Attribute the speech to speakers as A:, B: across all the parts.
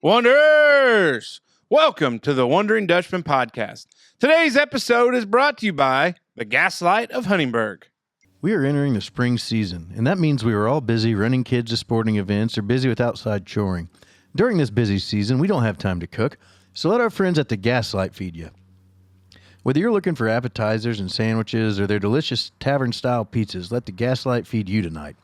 A: Wanderers! Welcome to the Wondering Dutchmen podcast. Today's episode is brought to you by the Gaslight of Huntingburg.
B: We are entering the spring season, and that means we are all busy running kids to sporting events or busy with outside choring. During this busy season, we don't have time to cook, so let our friends at the Gaslight feed you. Whether you're looking for appetizers and sandwiches or their delicious tavern-style pizzas, let the Gaslight feed you tonight.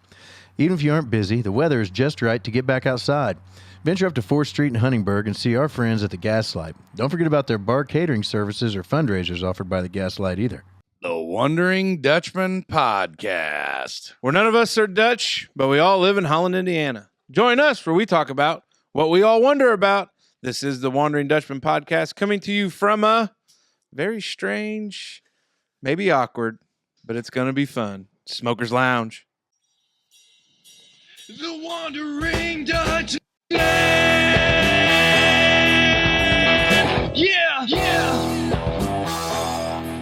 B: Even if you aren't busy, the weather is just right to get back outside. Venture up to Fore Street in Huntingburg and see our friends at the Gaslight. Don't forget about their bar catering services or fundraisers offered by the Gaslight either.
C: The Wondering Dutchmen podcast.
A: Where none of us are Dutch, but we all live in Holland, Indiana. Join us where we talk about what we all wonder about. This is the Wondering Dutchmen podcast coming to you from a very strange, maybe awkward, but it's going to be fun, Smoker's Lounge.
C: The Wondering Dutchmen. Yeah.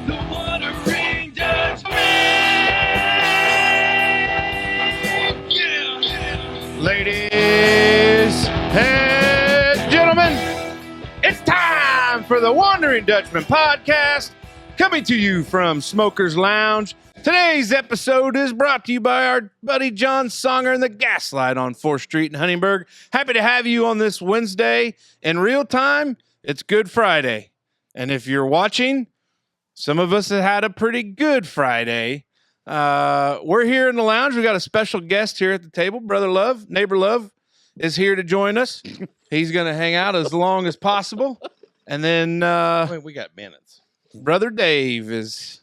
C: The Wondering Dutchmen. Yeah.
A: Ladies and gentlemen, it's time for the Wondering Dutchmen podcast, coming to you from Smoker's Lounge. Today's episode is brought to you by our buddy John Songer and the Gaslight on 4th Street in Huntingburg. Happy to have you on this Wednesday in real time. It's Good Friday. And if you're watching, some of us have had a pretty good Friday. We're here in the lounge. We got a special guest here at the table. Brother Love, Neighbor Love is here to join us. He's going to hang out as long as possible. And then
C: We got minutes.
A: Brother Dave is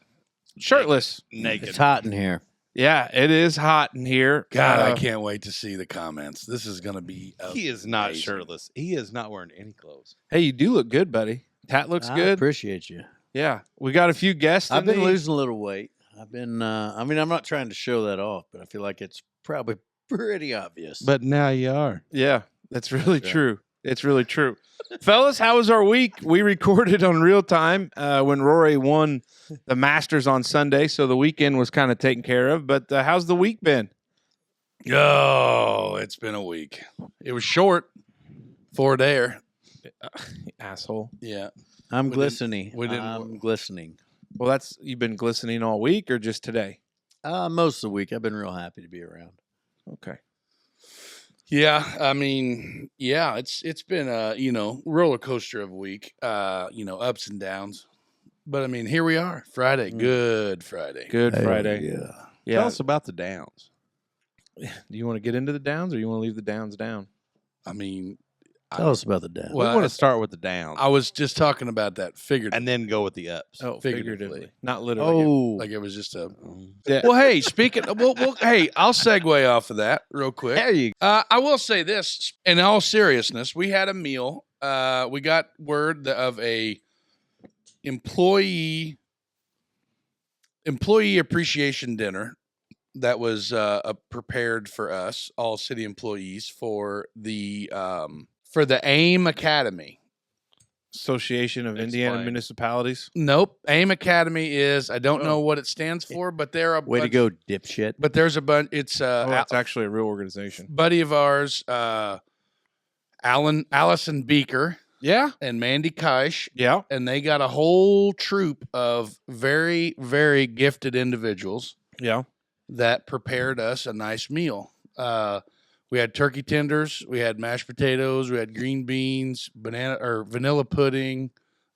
A: shirtless.
C: Naked.
B: It's hot in here.
A: Yeah, it is hot in here.
C: God, I can't wait to see the comments. This is going to be
D: He is not
C: amazing.
D: shirtless. He is not wearing any clothes.
A: Hey, you do look good, buddy. Tat looks
B: I
A: good.
B: appreciate you.
A: Yeah, we got a few guests.
B: I've been losing a little weight. I've been, I'm not trying to show that off, but I feel like it's probably pretty obvious.
D: But now you are.
A: Yeah, that's really
B: That's right.
A: true. It's really true. Fellas, how was our week? We recorded on real time when Rory won the Masters on Sunday, so the weekend was kind of taken care of. But how's the week been?
C: Oh, it's been a week. It was short. 4 dayer.
A: Asshole.
C: Yeah.
B: I'm
C: we
B: glistening.
C: we didn't-
B: I'm glistening.
A: Well, you've been glistening all week or just today?
B: Most of the week, I've been real happy to be around.
A: Okay.
C: Yeah, I mean, yeah, it's been a, roller coaster of a week, ups and downs. But I mean, here we are, Friday. Good Friday.
A: Good Friday.
B: Yeah.
A: Yeah.
D: Tell us about the Downs.
A: Do you want to get into the downs or you want to leave the downs down?
C: I mean,
B: Tell us about the dad.
C: Well,
D: we want to start with the Downs
C: I was just talking about that figuratively.
D: and then go with the ups.
A: Oh,
C: Figuratively.
A: figuratively. Not literally.
B: Oh,
C: Like it was just a.
A: Yeah.
C: Well, hey, speaking. Hey, I'll segue off of that real quick.
D: There you
C: I will say this: in all seriousness, we had a meal. We got word of a employee appreciation dinner that was prepared for us, all city employees, for the AIM Academy.
A: Association of Indiana
D: Explain.
A: Municipalities.
C: Nope, AIM Academy is I don't know what it stands for, but they're a
B: way to
C: bunch-
B: go, dipshit.
C: But there's a bunch. It's
A: Oh, it's actually a real organization.
C: buddy of ours, Allison Beaker
A: Yeah.
C: and Mandy Keish,
A: Yeah.
C: and they got a whole troop of very, very gifted individuals
A: Yeah.
C: that prepared us a nice meal. We had turkey tenders, we had mashed potatoes, we had green beans, vanilla pudding,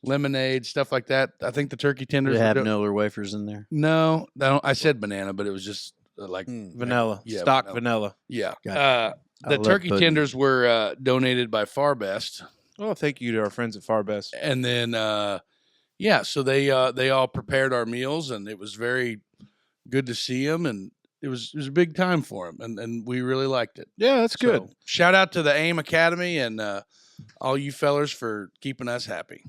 C: lemonade, stuff like that. I think the turkey
B: Did
C: tenders
B: it have
C: were
B: Miller wafers in there?
C: no, I said banana, but it was just like
A: Vanilla.
C: Yeah,
A: Stock
C: vanilla.
A: vanilla.
C: yeah.
B: Gotcha. I
C: The
B: love
C: turkey
B: pudding.
C: tenders were donated by Far Best.
A: Oh, thank you to our friends at Far Best.
C: And then so they all prepared our meals, and it was very good to see them, and it was a big time for them, and we really liked it.
A: Yeah, that's good.
C: So, shout out to the AIM Academy and all you fellers for keeping us happy.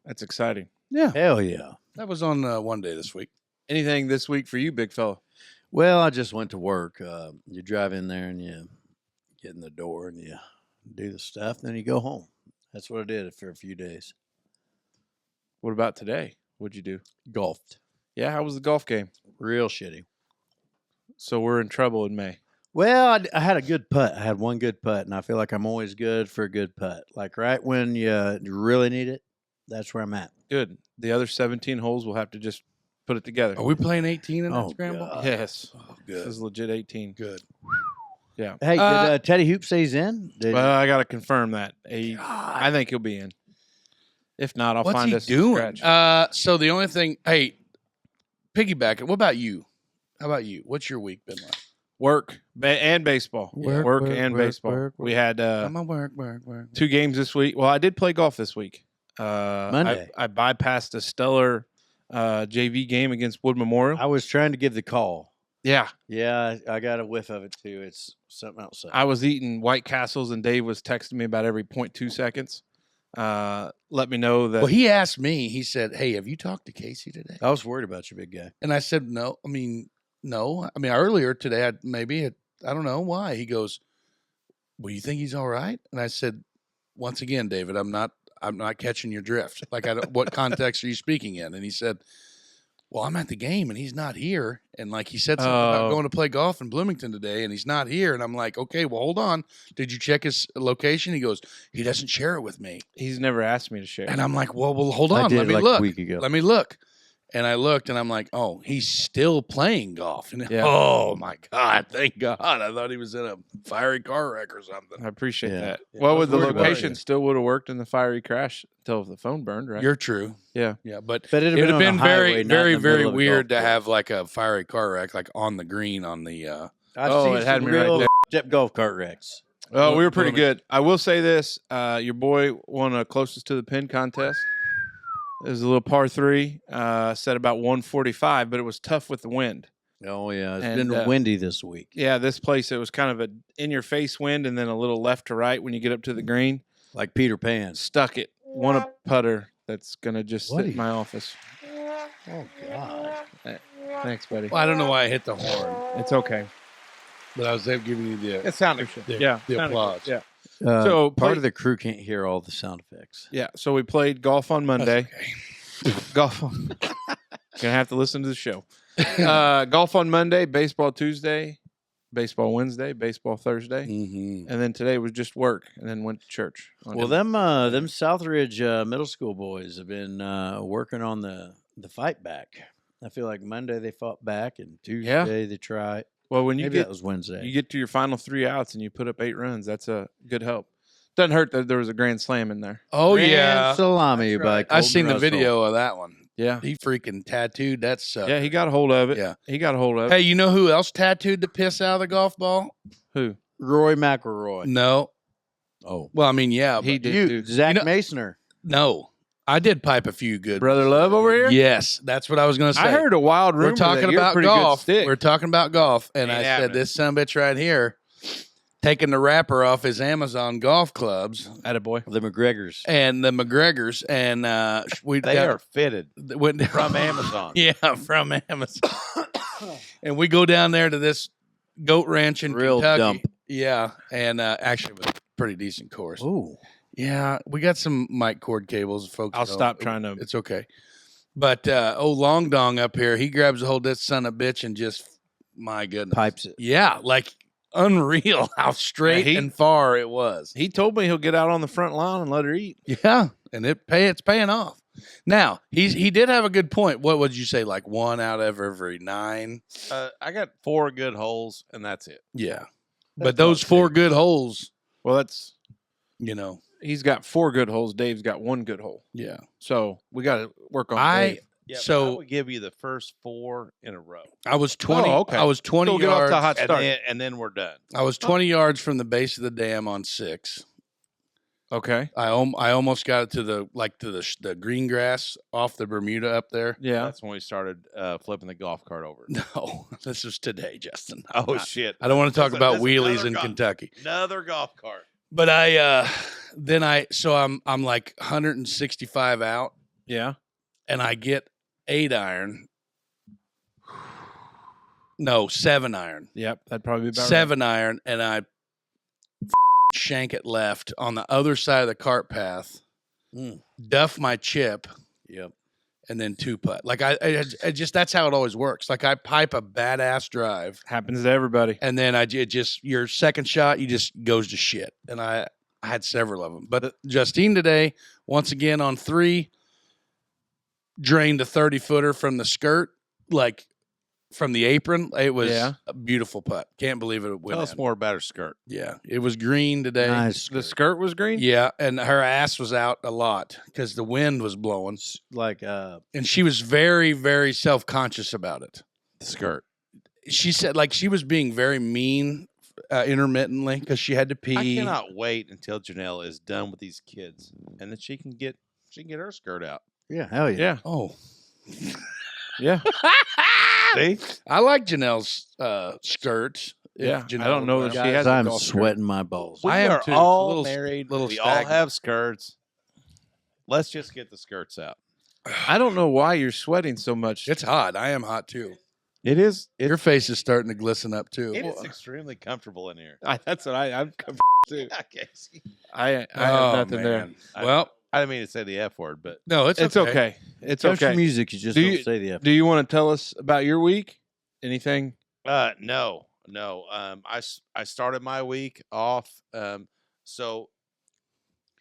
A: That's exciting.
B: Hell yeah.
C: That was on one day this week.
A: Anything this week for you, big fella?
B: Well, I just went to work. You drive in there and you get in the door and you do the stuff, then you go home. That's what I did for a few days.
A: What about today? What'd you do?
B: Golfed.
A: Yeah, how was the golf game?
B: Real shitty.
A: So we're in trouble in May.
B: Well, I had a good putt. I had one good putt, and I feel like I'm always good for a good putt. Like right when you really need it, that's where I'm at.
E: Good. The other 17 holes will have to just put it together.
C: Are we playing 18 in that
B: Oh,
C: scramble?
B: God.
E: Yes.
C: Oh,
E: This
C: good.
E: is legit 18.
C: Good.
E: Yeah.
B: Hey, did Teddy Hoop say he's in? Did
E: I got to confirm that. I
C: God.
E: think he'll be in. If not, I'll
C: What's
E: find
C: he
E: us a
C: doing?
E: scratch.
C: So the only thing, hey, piggyback it. What about you? How about you? What's your week been like?
E: Work and baseball.
B: Work,
E: and
B: work,
E: baseball.
B: work.
E: We had
C: I'm a work.
E: 2 games this week. Well, I did play golf this week.
B: Monday.
E: I bypassed a stellar JV game against Wood Memorial.
B: I was trying to give the call.
E: Yeah.
B: Yeah, I got a whiff of it too. It's something else.
E: I was eating White Castles, and Dave was texting me about every 0.2 seconds. Let me know that.
C: Well, he asked me. He said, "Hey, have you talked to Casey today?"
B: I was worried about you, big guy.
C: And I said, "No. I mean, no. I mean, earlier today, I don't know why." He goes, "Well, you think he's all right?" And I said, "Once again, David, I'm not catching your drift. Like, what context are you speaking in?" And he said, "Well, I'm at the game and he's not here." And like he said something about going to play golf in Bloomington today and he's not here. And I'm like, "Okay, well, hold on. Did you check his location?" He goes, "He doesn't share it with me."
E: He's never asked me to share.
C: And I'm like, well, hold
B: I
C: on.
B: did
C: Let me
B: like
C: look.
B: a week ago.
C: Let me look. And I looked and I'm like, oh, he's still playing golf. And
E: Yeah.
C: oh my God, thank God. I thought he was in a fiery car wreck or something.
E: I appreciate
B: Yeah.
E: that.
B: Yeah,
E: Well,
B: I was
E: with the
B: worried about
E: location,
B: it.
E: still would have worked in the fiery crash until the phone burned, right?
C: You're true.
E: Yeah.
C: Yeah. But
B: But
C: it would have been very, very, very
B: weird
C: weird to have like a fiery car wreck, like on the green on the,
B: I've
E: Oh,
B: seen
E: it had
B: some
E: me right
B: real
E: there.
B: step golf cart wrecks.
E: Oh, we were pretty
C: Bloomington.
E: good. I will say this: your boy won a closest to the pin contest. It was a little par 3, set about 145, but it was tough with the wind.
B: Oh yeah, it's
E: And,
B: been windy this week.
E: Yeah, this place, it was kind of a in-your-face wind and then a little left to right when you get up to the green.
B: Like Peter Pan.
E: Stuck it. Won a putter that's going to just
B: What
E: sit
B: are
E: in my office.
B: Oh God.
E: Thanks, buddy.
C: well, I don't know why I hit the horn,
E: It's okay.
C: but I was giving you the,
E: It sounded
C: the,
E: Yeah.
C: the
E: sounded good.
C: applause.
E: Yeah.
B: So part
E: play-
B: of the crew can't hear all the sound effects.
E: Yeah. So we played golf on Monday.
C: Okay.
E: Golf. Gonna have to listen to the show. Golf on Monday, baseball Tuesday, baseball Wednesday, baseball Thursday,
C: Mm-hmm.
E: and then today was just work, and then went to church. on
B: Well,
E: Monday.
B: them Southridge middle school boys have been working on the fight back. I feel like Monday they fought back, and Tuesday they tried.
E: Well, when you
B: Maybe that
E: get
B: was Wednesday.
E: you get to your final 3 outs and you put up 8 runs, that's a good help. Doesn't hurt that there was a grand slam in there.
C: Oh,
B: Grand
C: yeah.
B: salami
E: That's
B: by
E: right.
C: I've
B: Colton
C: seen the
B: Russell.
C: video of that one.
E: Yeah,
C: He freaking tattooed that sucker.
E: yeah, he got a hold of it.
C: Yeah.
E: he got a hold of
C: Hey,
E: it.
C: you know who else tattooed the piss out of the golf ball?
E: Who?
B: Roy McElroy.
C: No.
B: Oh,
C: Well, I mean, yeah.
E: He
C: But
E: did
B: you,
E: too.
B: Zach
C: You know-
B: Masoner.
C: no. I did pipe a few good.
E: Brother Love over here.
C: Yes, that's what I was going to say.
E: I heard a wild rumor.
C: We're talking
E: that you're a
C: about
E: pretty good
C: golf.
E: stick.
C: We're talking about golf. And
E: Ain't
C: I
E: happening.
C: said, this sumbitch right here, taking the wrapper off his Amazon golf clubs
E: Attaboy.
B: The McGregors.
C: and the McGregors. And we
D: They are fitted
C: went down,
D: from Amazon.
C: Yeah, from Amazon. And we go down there to this goat ranch in
B: Real
C: Kentucky.
B: dump.
C: Yeah, and actually it was a pretty decent course.
B: Oh,
C: Yeah, we got some mic cord cables, folks.
E: I'll
C: don't-
E: stop trying to.
C: It's okay. But Long Dong up here, he grabs a hold of this son of a bitch and just, my goodness.
B: pipes it.
C: Yeah, like unreal how straight
E: He-
C: and far it was.
E: He told me he'll get out on the front lawn and let her eat.
C: Yeah, and it's paying off. Now, he did have a good point. What would you say, like 1 out of every 9?
D: I got 4 good holes, and that's it.
C: Yeah.
B: That's
C: But those
B: about
C: 4 good holes,
E: Well, that's
C: you know,
E: he's got 4 good holes. Dave's got 1 good hole.
C: yeah.
E: So we got to work on.
C: I
E: Dave.
D: Yeah, but
C: So-
D: I would give you the first 4 in a row,
C: I was 20
E: Oh, okay.
C: I was 20
E: So get off
C: yards.
E: to a hot
D: and
E: start.
D: then we're done.
C: I was 20 yards from the base of the dam on 6.
E: Okay.
C: I almost got it to the green grass off the Bermuda up there.
E: Yeah.
D: That's when we started flipping the golf cart over.
C: No, this was today, Justin.
D: Oh shit!
C: I don't want to talk
D: That's
C: about
D: another
C: wheelies in
D: golf-
C: Kentucky.
D: Another golf cart.
C: But I'm like 165 out
E: Yeah.
C: and I get 8 iron. No, 7 iron.
E: Yep. That'd probably be about
C: 7 iron and I shank it left on the other side of the cart path.
B: Mm.
C: Duff my chip.
B: Yep.
C: and then 2-putt. Like I just that's how it always works. Like I pipe a badass drive,
E: Happens to everybody.
C: and then your second shot, you just goes to shit. And I had several of them. But Justine today, once again on 3, drained a 30-footer from the skirt, like from the apron. It was a beautiful putt. Can't believe it went
D: Tell us
C: in.
D: more about her skirt.
C: Yeah, it was green today.
B: Nice.
E: The skirt was green?
C: Yeah, and her ass was out a lot because the wind was blowing.
B: Like
C: And she was very, very self-conscious about it.
D: The skirt.
C: She said like she was being very mean intermittently because she had to pee.
D: I cannot wait until Janelle is done with these kids, and then she can get her skirt out.
B: yeah, hell yeah.
E: Yeah.
C: Oh.
E: Yeah.
D: See?
C: I like Janelle's skirt. if
E: Yeah,
C: Janelle
E: I don't know
C: would
E: that
C: wear
E: she
C: it.
E: has a
B: I'm
E: golf skirt.
B: sweating my balls.
D: We
C: I am
D: are
C: too. It's a
D: all
C: little-
D: married.
C: little
D: We all
C: stagnant.
D: have skirts. Let's just get the skirts out.
E: I don't know why you're sweating so much.
C: It's hot. I am hot too.
D: It is.
C: Your face is starting to glisten up too.
D: It is extremely comfortable in here.
E: That's what I'm too.
D: Okay.
E: I have
C: Oh,
E: nothing there.
C: man. Well,
D: I didn't mean to say the F word, but
C: no,
E: It's okay. It's
B: Country
E: okay.
B: music, you just
E: Do
B: don't
E: you-
B: say the F.
E: Do you want to tell us about your week? Anything?
D: no. I started my week off. So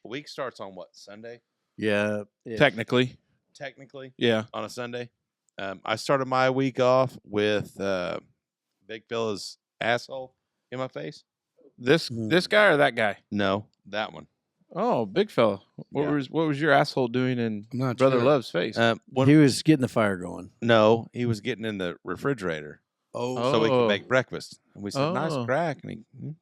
D: a week starts on what, Sunday?
B: Yeah.
E: Technically.
D: Technically,
E: Yeah.
D: on a Sunday. I started my week off with Big Fella's asshole in my face.
E: This guy or that guy?
D: No, that one.
E: Oh, big fella. What
D: Yeah.
E: was your asshole doing in
C: I'm not
E: Brother
C: sure.
E: Love's face?
D: When,
B: He was getting the fire going.
D: no, he was getting in the refrigerator so we
E: Oh.
D: could make breakfast. And we said, "Nice
E: Oh.
D: crack." And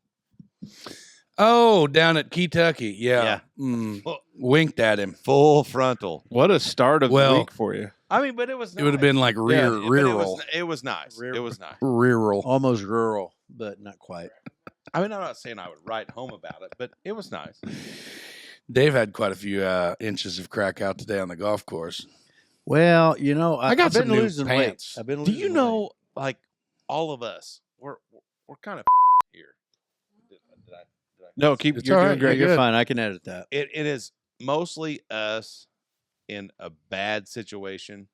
C: Oh, down at Kentucky. Yeah.
D: Yeah.
C: Mm. Winked at him.
D: full frontal.
E: What a start of the
C: Well,
E: week for you.
D: I mean, but it was.
C: It would have been like rear
D: but
C: roll.
D: It was nice. It was nice.
C: Rear roll.
B: Almost rural, but not quite.
D: I mean, I'm not saying I would write home about it, but it was nice.
C: Dave had quite a few inches of crack out today on the golf course.
B: Well,
C: I got
B: I've been
C: some new
B: losing
C: pants.
B: weight. I've been
D: Do
B: losing
D: you know, like, all of us, we're kind of here. Did I
E: No, keep
C: It's
E: you're
C: all
E: doing
C: right.
E: great.
B: You're
C: good.
B: fine. I can edit that.
D: It is mostly us in a bad situation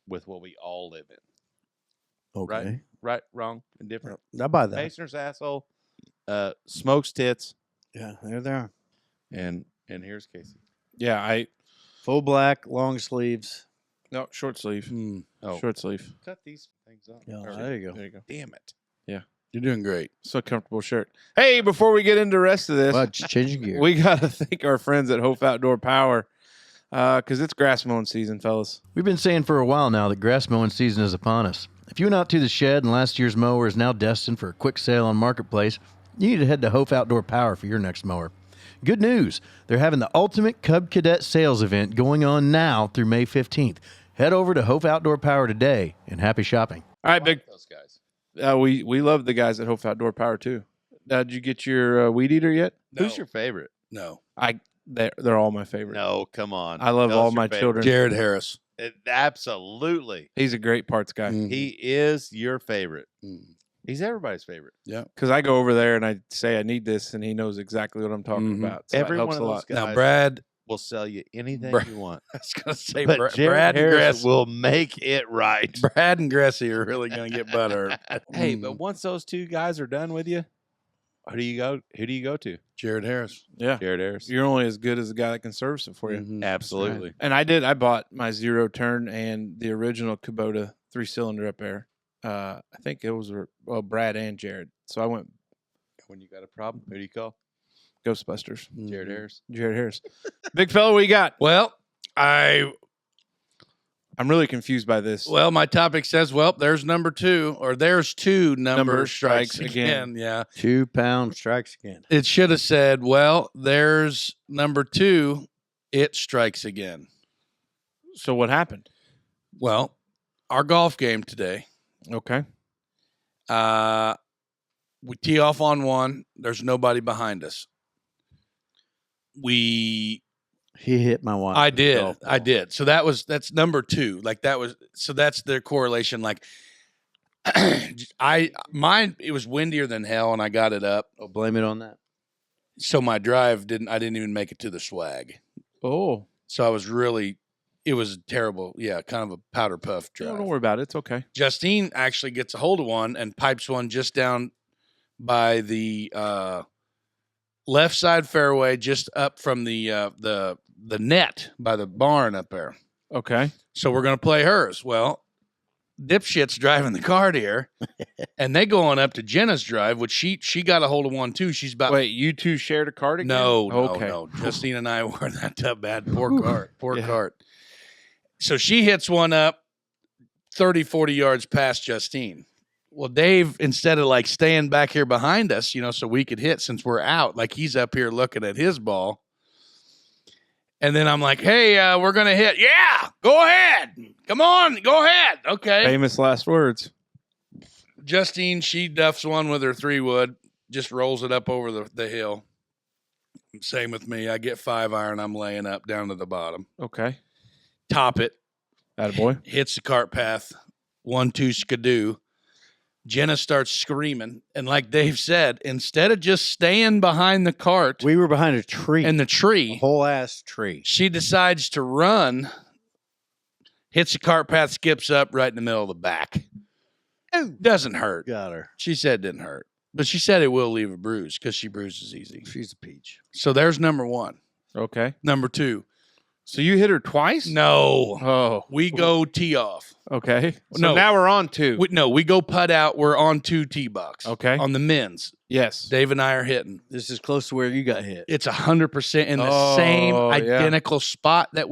D: with what we all live in.
B: Okay.
D: Right, wrong, indifferent.
B: I buy that.
D: Masoner's asshole, Smoke's tits,
B: Yeah, there they are.
D: and here's Casey.
E: Yeah,
B: Full black, long sleeves.
E: no short sleeve.
C: Mm.
D: Oh,
E: Short sleeve.
D: cut these things up.
B: Yeah,
D: Or-
B: there you go.
E: There you go.
D: Damn it.
C: You're doing great.
E: So comfortable shirt. Hey, before we get into the rest of this,
B: Well, just changing gear.
E: we got to thank our friends at Hopf Outdoor Power because it's grass mowing season, fellas.
B: We've been saying for a while now that grass mowing season is upon us. If you went out to the shed and last year's mower is now destined for a quick sale on Marketplace, you need to head to Hopf Outdoor Power for your next mower. Good news, they're having the Ultimate Cub Cadet Sales event going on now through May 15th. Head over to Hopf Outdoor Power today and happy shopping.
E: All right, big.
D: Those guys.
E: We love the guys at Hopf Outdoor Power too. Did you get your weed eater yet?
C: No.
D: Who's your favorite?
C: No.
E: They're all my favorite.
D: No, come on.
E: I love
D: Tell
E: all
D: us your
E: my
D: favorite.
E: children.
C: Jared Harris.
D: Absolutely.
E: He's a great parts guy.
C: Mm.
D: He is your favorite.
C: Mm.
D: He's everybody's favorite.
E: Because I go over there and I say I need this, and he knows exactly what I'm talking
C: Mhm.
E: about. So
D: Every
E: that helps
D: one
E: a
D: of
E: lot.
D: those guys
C: Now, Brad,
D: will sell you anything
C: Brad-
D: you want.
C: I was going to say
D: But Jared
C: Brad and
D: Harris
C: Gress.
D: will make it right.
C: Brad and Gressy are really going to get butthurt.
D: Hey, but once those two guys are done with you, who do you go? Who do you go to?
C: Jared Harris.
E: Yeah,
D: Jared Harris.
E: you're only as good as the guy that can service it for you.
C: Mhm.
D: Absolutely.
E: And I bought my zero turn and the original Kubota 3-cylinder up there. I think it was Brad and Jared. So I went
D: When you got a problem, who do you call?
E: Ghostbusters.
D: Jared
C: Mhm.
D: Harris.
E: Jared Harris. Big fella, what you got?
C: Well,
E: I'm really confused by this.
C: my topic says, there's number 2, or there's 2 number strikes again. Yeah.
B: 2 pound strikes again.
C: It should have said, there's number 2, it strikes again.
E: So what happened?
C: Well, our golf game today,
E: Okay.
C: we tee off on 1. There's nobody behind us.
B: He hit my wife.
C: I
B: with a
C: did.
B: golf
C: I
B: ball.
C: did. So that's number 2. Like that's their correlation. Like mine, it was windier than hell and I got it up.
B: Oh, blame it on that.
C: So my drive I didn't even make it to the swag.
E: Oh.
C: So I was really it was terrible. Yeah, kind of a powder puff drive.
E: Don't worry about it. It's okay.
C: Justine actually gets a hold of one and pipes one just down by the left side fairway, just up from the net by the barn up there.
E: Okay.
C: So we're gonna play hers. Well, dipshit's driving the cart here, and they go on up to Jenna's drive, which she got a hold of one too. She's about
E: Wait, you two shared a cart again?
C: no. Justine and I were that bad. Poor cart. So she hits one up 30, 40 yards past Justine. Well, Dave, instead of like staying back here behind us, so we could hit since we're out, like he's up here looking at his ball. And then I'm like, hey, we're going to hit. Yeah, go ahead. Come on, go ahead. Okay.
E: Famous last words.
C: Justine, she duffs one with her 3-wood, just rolls it up over the hill. Same with me. I get 5-iron. I'm laying up down to the bottom.
E: Okay.
C: Top it.
E: Attaboy.
C: Hits the cart path. 1-2 skidoo. Jenna starts screaming. And like Dave said, instead of just staying behind the cart.
B: We were behind a tree.
C: And the tree.
B: Whole ass tree.
C: She decides to run. Hits the cart path, skips up right in the middle of the back. Doesn't hurt.
B: Got her.
C: She said it didn't hurt. But she said it will leave a bruise because she bruises easy.
B: She's a peach.
C: So there's number 1.
E: Okay.
C: Number 2.
E: So you hit her twice?
C: No.
E: Oh.
C: We go tee off.
E: Okay. So
C: No.
E: now we're on 2.
C: We go putt out. We're on 2 tee box.
E: Okay.
C: On the men's.
E: Yes.
C: Dave and I are hitting.
B: This is close to where you got hit.
C: It's 100% in the same
E: yeah.
C: identical spot that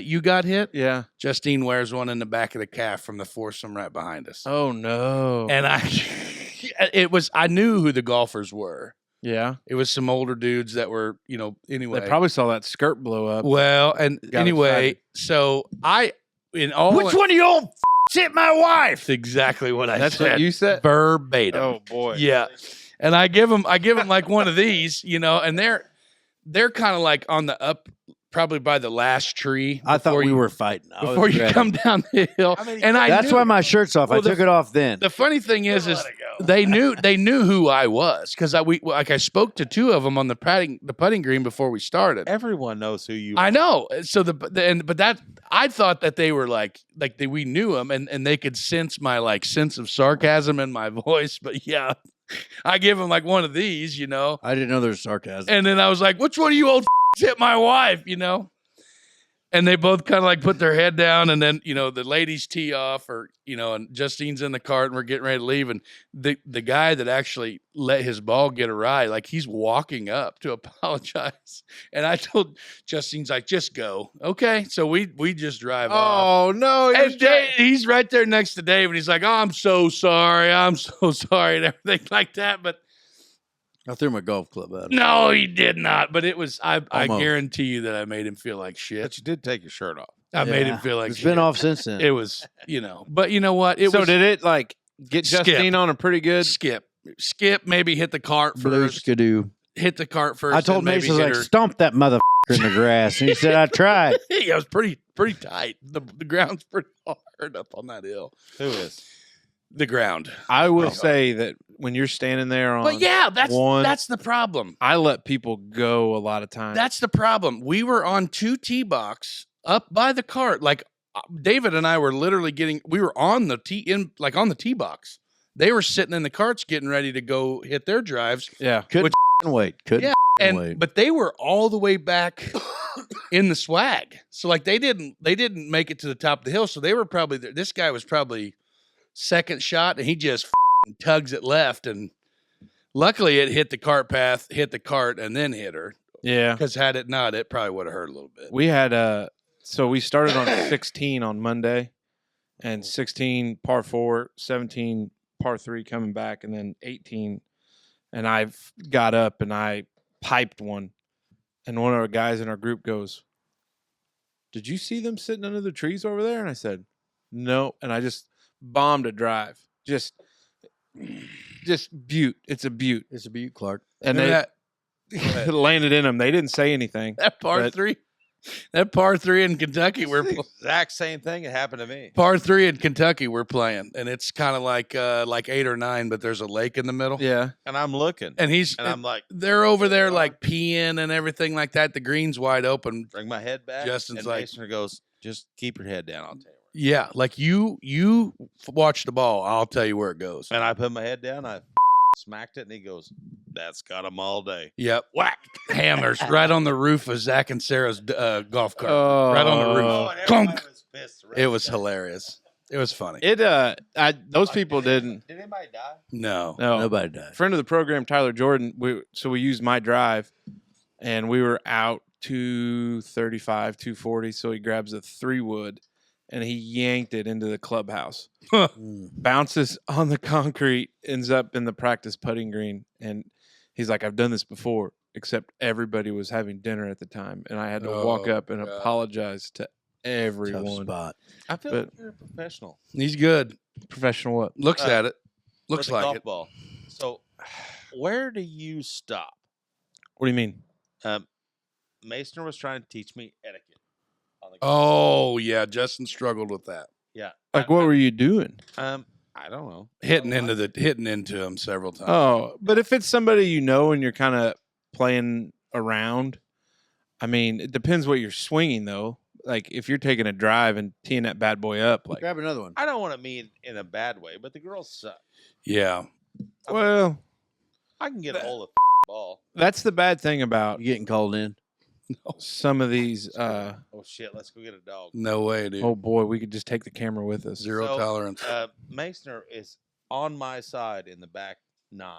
C: you got hit.
E: Yeah.
C: Justine wears one in the back of the calf from the foursome right behind us.
E: Oh, no.
C: And I knew who the golfers were.
E: Yeah.
C: It was some older dudes that were, anyway.
E: They probably saw that skirt blow up.
C: Well, and
E: Got
C: anyway,
E: excited.
C: so
B: Which one of you old hit my wife?
C: That's exactly what I
E: That's
C: said.
E: what you said?
C: Verbatim.
E: Oh, boy.
C: Yeah. And I give them like one of these, and they're kind of like on the up, probably by the last tree.
B: I thought we were fighting.
C: Before you come down the hill.
B: That's why my shirt's off. I took it off then.
C: The funny thing is they knew who I was because I spoke to 2 of them on the putting green before we started.
D: Everyone knows who you are.
C: I know. So I thought that they were we knew them and they could sense my sense of sarcasm in my voice. But yeah, I give them like one of these,
B: I didn't know there was sarcasm.
C: And then I was like, which one of you old hit my wife, And they both kind of like put their head down, and then the ladies tee off, and Justine's in the cart, and we're getting ready to leave, and the guy that actually let his ball get awry, like he's walking up to apologize, and I told Justine's like, just go, okay. So we just drive off.
E: Oh, no.
C: And he's right there next to Dave, and he's like, oh, I'm so sorry, and everything like that, but.
B: I threw my golf club at him.
C: No, he did not. But it was, I
B: Almost.
C: guarantee you that I made him feel like shit.
D: But you did take your shirt off.
C: I made him feel like
B: It's
C: shit.
B: been off since then.
C: It was, but you know what?
E: So did it get
C: Skip.
E: Justine on a pretty good?
C: Skip, maybe hit the cart
B: Blue
C: first.
B: skidoo.
C: Hit the cart first.
B: I told
C: then
B: Mason,
C: maybe
B: like,
C: hit her.
B: stomp that motherfucker in the grass. And he said, I tried.
C: Yeah, it was pretty tight. The ground's pretty hard up on that hill.
D: Who is?
C: The ground.
E: I will say that when you're standing there on
C: But yeah,
E: one,
C: that's the problem.
E: I let people go a lot of times.
C: That's the problem. We were on 2 tee box up by the cart. Like David and I were literally we were on the on the tee box. They were sitting in the carts getting ready to go hit their drives.
E: Yeah.
B: Couldn't wait. Couldn't wait.
C: But they were all the way back in the swag. So like they didn't make it to the top of the hill. So they were probably this guy was probably second shot, and he just tugs it left, and luckily it hit the cart path, hit the cart, and then hit her.
E: Yeah.
C: Because had it not, it probably would have hurt a little bit.
E: We had so we started on 16 on Monday, and 16 par 4, 17 par 3 coming back, and then 18. And I got up and I piped one, and one of our guys in our group goes, "Did you see them sitting under the trees over there?" And I said, "No," and I just bombed a drive. Just butte. It's a butte.
B: It's a butte, Clark.
E: And
C: Remember
E: they landed in them. They didn't say anything.
C: that par 3? That par 3 in Kentucky,
D: Exact same thing. It happened to me.
C: par 3 in Kentucky we're playing, and it's kind of like 8 or 9, but there's a lake in the middle.
E: Yeah.
D: And I'm looking.
C: And
D: I'm like,
C: they're over there like peeing and everything like that. The green's wide open.
D: bring my head back.
C: Justin's
D: and
C: like-
D: Mason goes, Just keep your head down. I'll tell you.
C: Yeah, like you watch the ball. I'll tell you where it goes.
D: And I put my head down. I smacked it, and he goes, "That's got him all day."
C: Yep, whack hammers right on the roof of Zach and Sarah's golf cart. Right on the roof.
D: Oh, and
C: Clunk.
D: everybody was pissed.
C: It was hilarious. It was funny.
E: Those people didn't.
D: Did anybody die?
C: No.
B: Nobody died.
E: Friend of the program, Tyler Jordan. We used my drive, and we were out 235, 240. So he grabs a 3-wood, and he yanked it into the clubhouse. Bounces on the concrete, ends up in the practice putting green, and he's like, "I've done this before, except everybody was having dinner at the time, and I had to walk up and apologize to everyone."
B: Tough spot.
D: I feel like you're a professional.
C: He's good.
E: Professional what?
C: Looks at it.
D: With
C: Looks
D: the
C: like
D: golf
C: it.
D: ball. So, where do you stop?
E: What do you mean?
D: Mason was trying to teach me etiquette. On the
C: Oh yeah, Justin struggled with that.
D: yeah.
E: Like, what were you doing?
D: I don't know.
C: Hitting into him several times.
E: Oh, but if it's somebody you know and you're kind of playing around, I mean, it depends what you're swinging though. Like if you're taking a drive and teeing that bad boy up, like,
B: Grab another one.
D: I don't want to mean in a bad way, but the girls suck.
C: Yeah.
E: well,
D: I can get a hold of ball.
E: that's the bad thing about
B: You getting called in?
E: some of these.
D: Oh shit! Let's go get a dog.
C: No way, dude.
E: Oh boy, we could just take the camera with us.
C: Zero
D: So,
C: tolerance.
D: Masoner is on my side in the back 9.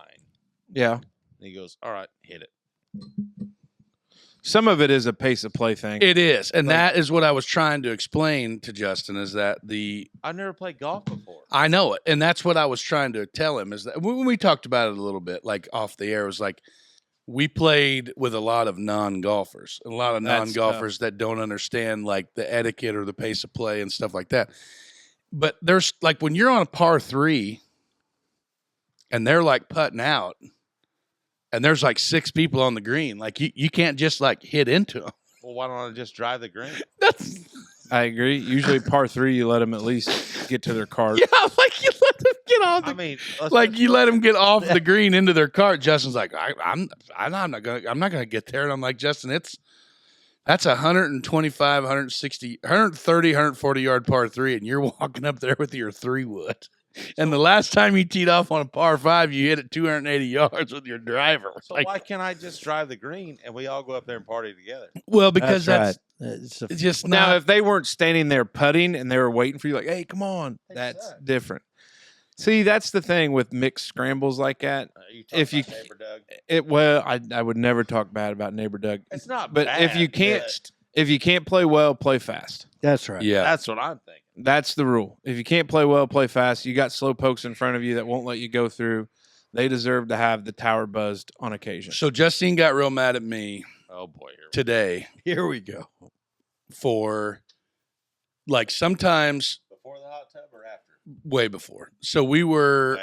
E: Yeah,
D: And he goes, "All right, hit it."
E: some of it is a pace of play thing.
C: It is, and that is what I was trying to explain to Justin. Is that
D: I've never played golf before.
C: I know it, and that's what I was trying to tell him. Is that when we talked about it a little bit, like off the air, it was like we played with a lot of non-golfers, a lot of
E: That's
C: non-golfers that don't understand like the etiquette or the pace of play and stuff like that. But there's like when you're on a par 3 and they're like putting out and there's like 6 people on the green, like you can't just like hit into them.
D: Well, why don't I just drive the green?
C: That's
E: I agree. Usually, par 3, you let them at least get to their cart.
C: yeah, like you let them get off the
D: I mean,
C: like you let them get off the green into their cart. Justin's like, I'm not gonna get there. And I'm like, Justin, that's 125, 160, 130, 140 yard par 3, and you're walking up there with your 3-wood. And the last time you teed off on a par 5, you hit it 280 yards with your driver.
D: So
C: Like,
D: why can't I just drive the green and we all go up there and party together?
C: well, because
B: That's
C: that's
B: right.
C: it's just
E: Now,
C: not.
E: if they weren't standing there putting and they were waiting for you, like, "Hey, come on," that's
D: Exactly.
E: different. See, that's the thing with mixed scrambles like that.
D: You
E: If you-
D: neighbor Doug,
E: Well, I would never talk bad about neighbor Doug.
D: it's not.
E: But
D: bad,
E: if you can't,
D: but
E: if you can't play well, play fast.
B: That's right.
C: Yeah.
D: that's what I'm thinking.
E: That's the rule. If you can't play well, play fast. You got slow pokes in front of you that won't let you go through. They deserve to have the tower buzzed on occasion.
C: So Justine got real mad at me
D: Oh boy, here.
C: today
B: Here we go.
C: for like sometimes
D: Before the hot tub or after?
C: way before. So we were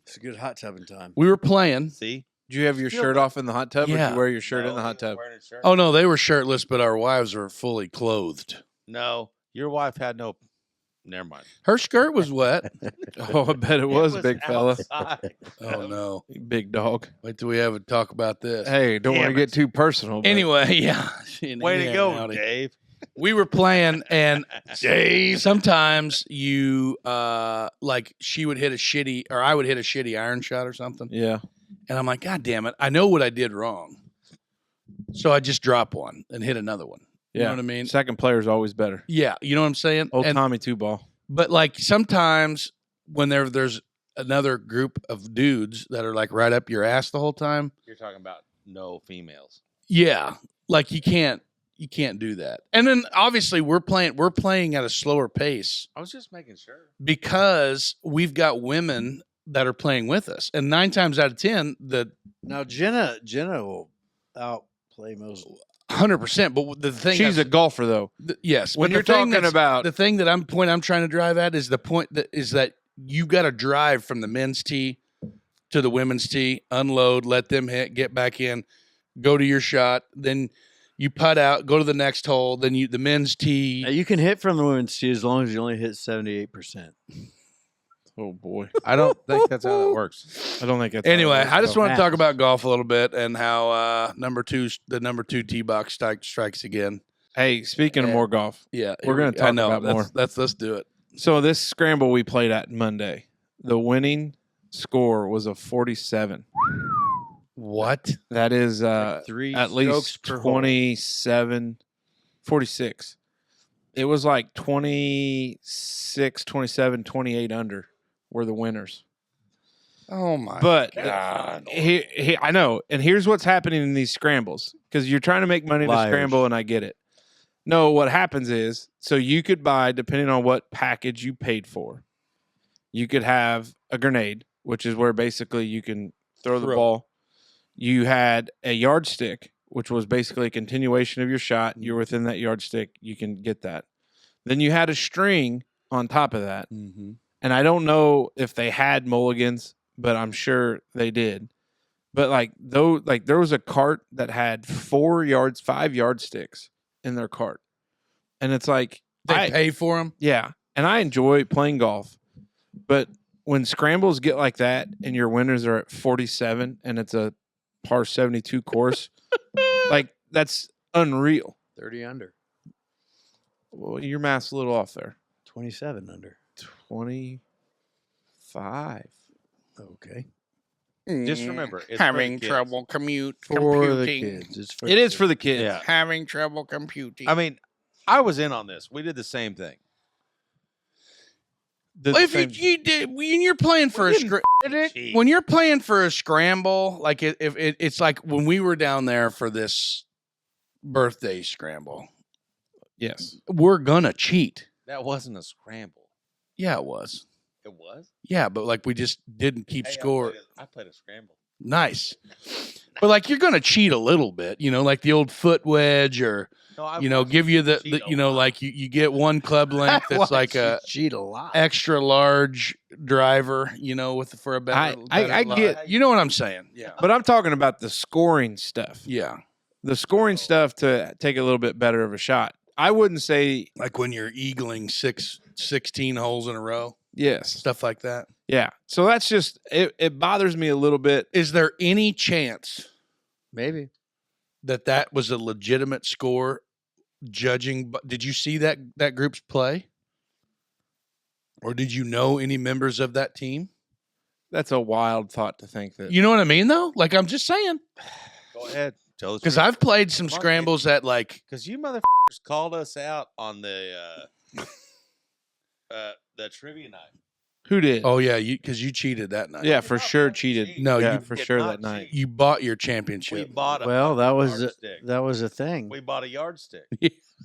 B: It's a good hot tubbing time.
C: we were playing.
D: See,
E: Did you have your shirt off in the hot tub, or did
C: Yeah.
E: you wear your shirt in
D: No,
E: the
D: he
E: hot
D: was
E: tub?
D: wearing his shirt.
C: Oh no, they were shirtless, but our wives were fully clothed.
D: No, your wife had no. Never mind.
C: Her skirt was wet.
E: Oh, I bet it was, big fella.
D: outside.
C: Oh no.
E: Big dog.
C: Wait till we have a talk about this.
E: Hey, don't want to
D: Damn
E: get too personal. but-
C: Anyway, yeah.
D: Way to go,
C: Howdy.
D: Dave.
C: We were playing and sometimes you like she would hit a shitty or I would hit a shitty iron shot or something.
E: Yeah.
C: And I'm like, God damn it. I know what I did wrong. So I just drop one and hit another one. You
E: Yeah.
C: know what I mean?
E: Second player is always better.
C: Yeah. You know what I'm saying?
E: Old
C: And-
E: Tommy two ball.
C: But like sometimes when there's another group of dudes that are like right up your ass the whole time.
D: You're talking about no females.
C: Yeah. Like you can't do that. And then obviously we're playing at a slower pace
D: I was just making sure.
C: because we've got women that are playing with us. And 9 times out of 10,
B: Now Jenna will outplay most.
C: 100%. But the thing
E: She's a golfer, though.
C: yes.
E: When
C: but
E: you're
C: the thing
E: talking
C: that's-
E: about
C: the thing that I'm trying to drive at is the point that is that you got to drive from the men's tee to the women's tee, unload, let them hit, get back in, go to your shot, then you putt out, go to the next hole, then the men's tee.
B: Now, you can hit from the women's tee as long as you only hit 78%.
E: oh boy,
D: I don't think that's how that works.
E: I don't think that's how it
C: Anyway,
E: works,
C: I just
E: though.
C: want to talk about golf a little bit and how the number two tee box strikes again.
E: Hey, speaking of more golf,
C: Yeah,
E: we're going to talk about more.
C: Let's do it.
E: So this scramble we played at Monday, the winning score was a 47.
C: What?
E: That is
B: Three
E: at
B: strokes
E: least
B: per hole.
E: 27, 46. It was like 26, 27, 28 under were the winners.
C: Oh my
E: But
C: God!
E: I know. And here's what's happening in these scrambles, because you're trying to make money to
B: Liars.
E: scramble, and I get it. No, what happens is, so you could buy, depending on what package you paid for, you could have a grenade, which is where basically you can throw the ball. You had a yardstick, which was basically a continuation of your shot. You're within that yardstick, you can get that. Then you had a string on top of that.
C: Mm-hmm.
E: And I don't know if they had mulligans, but I'm sure they did. But there was a cart that had 5 yardsticks in their cart. And it's like,
C: They pay for them.
E: yeah. And I enjoy playing golf. But when scrambles get like that and your winners are at 47 and it's a par 72 course, like that's unreal.
B: 30 under.
E: Well, your math's a little off there.
B: 27 under.
E: 25.
B: Okay.
D: Just remember, it's
C: having
D: for the kids.
C: trouble computing.
B: For the kids.
E: It is for the kids.
D: Yeah.
C: Having trouble computing.
D: I mean, I was in on this. We did the same thing.
C: if you did when you're playing for when you're playing for a scramble, like it's like when we were down there for this birthday scramble,
E: Yes.
C: we're gonna cheat.
D: That wasn't a scramble.
C: Yeah, it was.
D: It was?
C: Yeah, but like we just didn't keep
D: Hey,
C: score.
D: I played a scramble.
C: Nice. But like you're gonna cheat a little bit, like the old foot wedge, or
D: No, I
C: give you the
D: cheat a lot.
C: like you get one club length that's like a
B: cheat a lot.
C: extra large driver, for a better.
E: I get,
C: you know what I'm saying? Yeah.
E: but I'm talking about the scoring stuff.
C: Yeah.
E: The scoring stuff to take a little bit better of a shot. I wouldn't say
C: Like when you're eagling 16 holes in a row,
E: yes.
C: stuff like that.
E: Yeah. So that's just it bothers me a little bit.
C: Is there any chance
B: Maybe.
C: that was a legitimate score judging? Did you see that group's play? Or did you know any members of that team?
E: That's a wild thought to think that.
C: You know what I mean, though? Like, I'm just saying.
D: Go ahead. Tell us.
C: Because I've played some scrambles at, like,
D: Because you motherfuckers called us out on the trivia night.
E: Who did?
C: oh, yeah, because you cheated that night.
E: yeah, for sure cheated.
C: No,
E: yeah,
C: you
E: for
D: did
E: sure
D: not
E: that night.
D: cheat.
C: You bought your
D: We
C: championship.
D: bought a
B: Well, that was
D: yardstick.
B: a thing.
D: We bought a yardstick.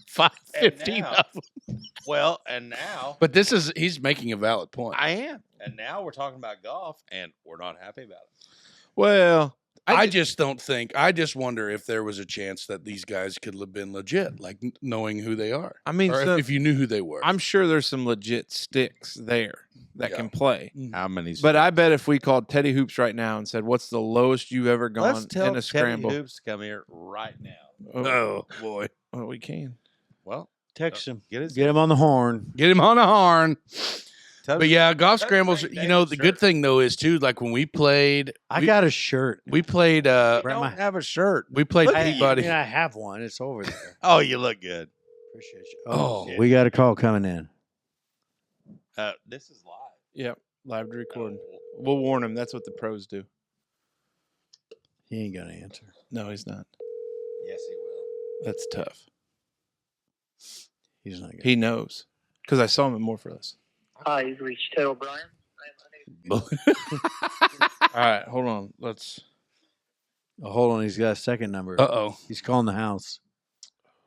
C: 515
D: now-
C: of them.
D: Well, and now
C: But he's making a valid point.
D: I am. And now we're talking about golf, and we're not happy about it.
E: Well,
C: I just don't think. I just wonder if there was a chance that these guys could have been legit, like knowing who they are.
E: I mean,
C: Or
E: so-
C: if you knew who they were.
E: I'm sure there's some legit sticks there that
C: Yeah.
E: can play.
D: How many?
E: But I bet if we called Teddy Hoops right now and said, "What's the lowest you've ever
D: Let's
E: gone
D: tell
E: in a scramble?"
D: Teddy Hoops to come here right now.
C: Oh boy,
E: well, we can.
D: Well,
B: Text him.
D: get his
B: Get him on the horn.
C: get him on a horn.
D: tell
C: But
D: him-
C: yeah, golf
D: That's
C: scrambles.
D: great,
C: You
D: David,
C: know, the good
D: sure.
C: thing though is too, like when we played,
B: I got a shirt.
C: we played.
D: You
B: Right,
D: don't
B: my-
D: have a shirt.
C: We played
D: Look at
C: Peabody.
B: I have one. It's over there.
D: Oh, you look good.
B: Appreciate you.
C: Oh,
B: We got a call coming in.
D: This is live.
E: Yep, live to recording. We'll warn him. That's what the pros do.
B: He ain't gonna answer.
E: No, he's not.
D: Yes, he will.
E: That's tough.
B: He's not gonna.
E: He knows because I saw him at More for Less.
F: Hi, you've reached Ted O'Brien.
E: All right, hold on. Let's.
B: Oh, hold on. He's got a second number.
C: Uh-oh.
B: He's calling the house.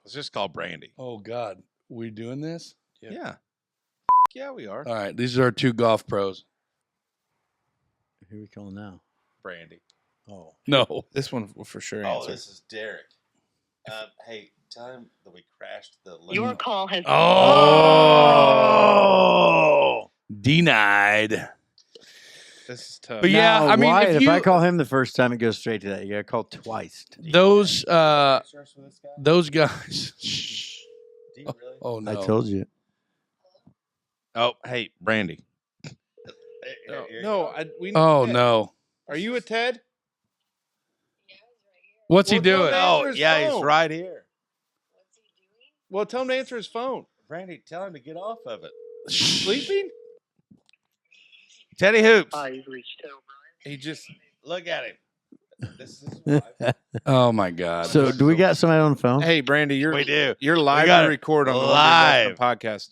D: Let's just call Brandy.
C: Oh God, we doing this?
D: Yeah. Yeah, we are.
C: All right, these are our two golf pros.
B: Who are we calling now?
D: Brandy.
B: Oh,
C: No,
E: This one will for sure
D: Oh,
E: answer.
D: this is Derek. Hey, tell him that we crashed the.
F: Your call has
C: Oh, denied.
E: This is tough.
C: But yeah,
B: Now,
C: I mean,
B: Wyatt,
C: if
B: if I
C: you-
B: call him the first time, it goes straight to that. You got to call twice.
C: Those
D: Search for this guy?
C: those guys. Shh.
D: Do you really?
C: Oh no,
B: I told you.
D: Oh, hey, Brandy.
E: No, we.
C: Oh
E: Ted.
C: no,
E: Are you a Ted?
C: what's he
E: Well, no,
C: doing?
E: no.
D: Oh,
E: Answer his
D: yeah, he's
E: phone.
D: right here.
E: Well, tell him to answer his phone.
D: Randy, tell him to get off of it.
E: Sleeping?
D: Teddy Hoops.
F: Hi, you've reached Ted O'Brien.
D: He just look at him. This is his wife.
C: Oh my God.
B: So, do we got somebody on the phone?
E: Hey, Brandy,
D: We do.
E: you're live
D: got
E: to
D: it
E: record on the
D: live.
E: Wondering Dutchmen podcast.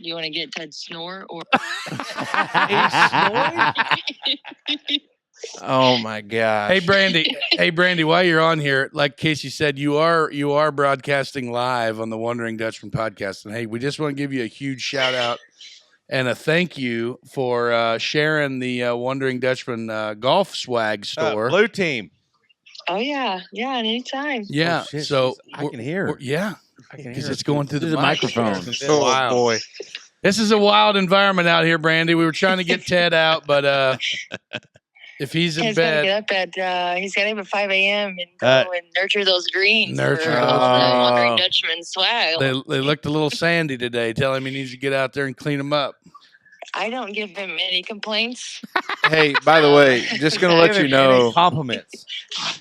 F: Do you want to get Ted snore or?
E: Oh my gosh.
C: Hey Brandy, while you're on here, like Casey said, you are broadcasting live on the Wondering Dutchman podcast. And hey, we just want to give you a huge shout out and a thank you for sharing the Wondering Dutchman golf swag store.
D: Blue team.
F: Oh yeah, anytime.
C: Yeah.
D: Oh, shit,
C: So
D: I can hear her.
C: yeah,
D: I can
C: because
D: hear
C: it's going through the
B: microphone.
E: Oh
C: Wow.
E: boy.
C: This is a wild environment out here, Brandy. We were trying to get Ted out, but if he's in
F: He's got to
C: bed,
F: get up at he's got to get up at 5 a.m. and go
D: Uh,
F: and nurture those greens.
C: nurture
F: for,
C: those
F: Wondering Dutchman swag.
C: they looked a little sandy today. Tell him he needs to get out there and clean them up.
F: I don't give him any complaints.
E: Hey, by the way, just gonna let you know.
D: Compliments.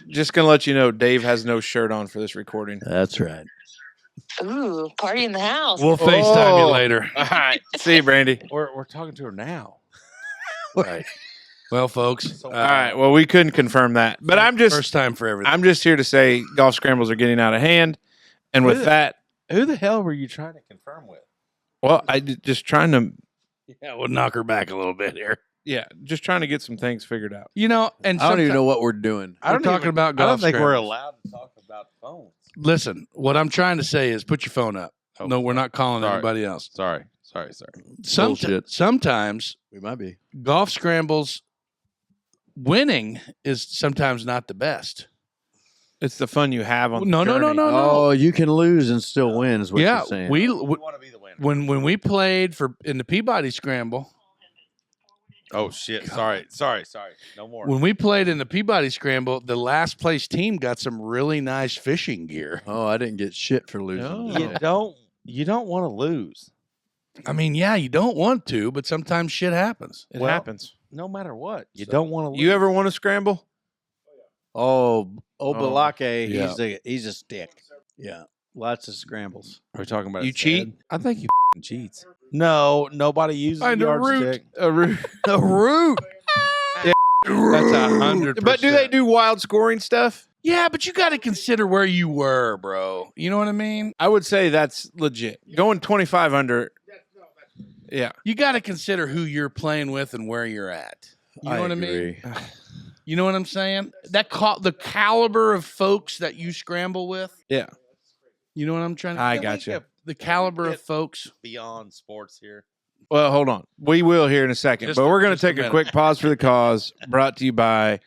E: Just gonna let you know, Dave has no shirt on for this recording.
B: That's right.
F: Ooh, party in the house.
C: We'll FaceTime you
E: Oh.
C: later.
E: All right. See you, Brandy.
D: We're talking to her now.
C: Right. Well, folks.
E: All right. Well, we couldn't confirm that, but I'm
C: first time for everything.
E: I'm just here to say golf scrambles are getting out of hand, and with that,
D: Who the hell were you trying to confirm with?
E: well, just trying to,
C: Yeah, we'll knock her back a little bit here.
E: just trying to get some things figured out.
C: You know, and
B: I don't even
C: someti-
B: know what we're doing.
C: We're talking about
D: I don't
C: golf
D: think we're
C: scrambles.
D: allowed to talk about phones.
C: Listen, what I'm trying to say is put your phone up.
D: Oh,
C: No, we're not calling
D: sorry.
C: anybody else.
D: Sorry.
B: Bullshit.
C: Sometimes
B: We might be.
C: golf scrambles winning is sometimes not the best.
E: It's the fun you have on.
C: No,
E: the
C: no, no,
E: journey.
C: no.
B: Oh, you can lose and still win is what
C: Yeah,
B: you're saying.
C: we
D: want to be the winner.
C: when we played in the Peabody Scramble,
D: Oh shit! Sorry. No more.
C: when we played in the Peabody Scramble, the last place team got some really nice fishing gear.
B: Oh, I didn't get shit for losing.
E: No.
D: You don't want to lose,
C: I mean, yeah, you don't want to, but sometimes shit happens.
E: It
D: Well,
E: happens.
D: no matter what. You
C: So-
D: don't want to lose.
E: You ever want to scramble?
B: Oh, Balake,
C: Yeah.
B: he's a stick. Yeah, lots of scrambles.
D: Are we talking about?
E: You
D: his
E: cheat?
D: head? I think he cheats. No, nobody uses
C: Find
D: a
C: a root.
D: yardstick.
E: A root.
B: A root.
C: That's 100%.
E: But do they do wild scoring stuff?
C: Yeah, but you got to consider where you were, bro. You know what I mean?
E: I would say that's legit. Going 25 under. Yeah.
C: You got to consider who you're playing with and where you're at. You know what I mean? You know what I'm saying? The caliber of folks that you scramble with.
E: Yeah.
C: You know what I'm trying to
E: I
C: say?
E: got you.
C: The caliber of folks.
D: Beyond sports here.
E: Well, hold on. We will here in a second,
C: Just-
E: but we're going
C: just
E: to
C: a
E: take a
C: minute.
E: quick pause for the cause. Brought to you by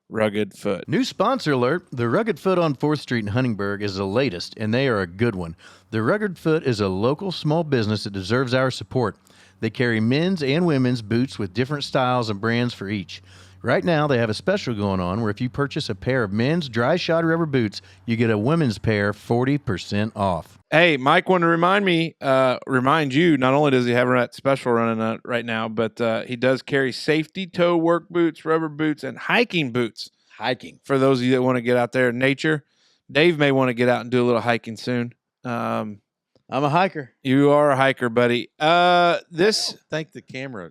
E: Rugged Foot.
B: New sponsor alert. The Rugged Foot on 4th Street in Huntingburg is the latest, and they are a good one. The Rugged Foot is a local small business that deserves our support. They carry men's and women's boots with different styles and brands for each. Right now, they have a special going on where if you purchase a pair of men's dry shod rubber boots, you get a women's pair 40% off.
E: Hey, Mike wanted to remind you, not only does he have that special running right now, but he does carry safety toe work boots, rubber boots, and hiking boots
B: Hiking.
E: for those of you that want to get out there in nature. Dave may want to get out and do a little hiking soon.
B: I'm a hiker.
E: You are a hiker, buddy.
D: I think the camera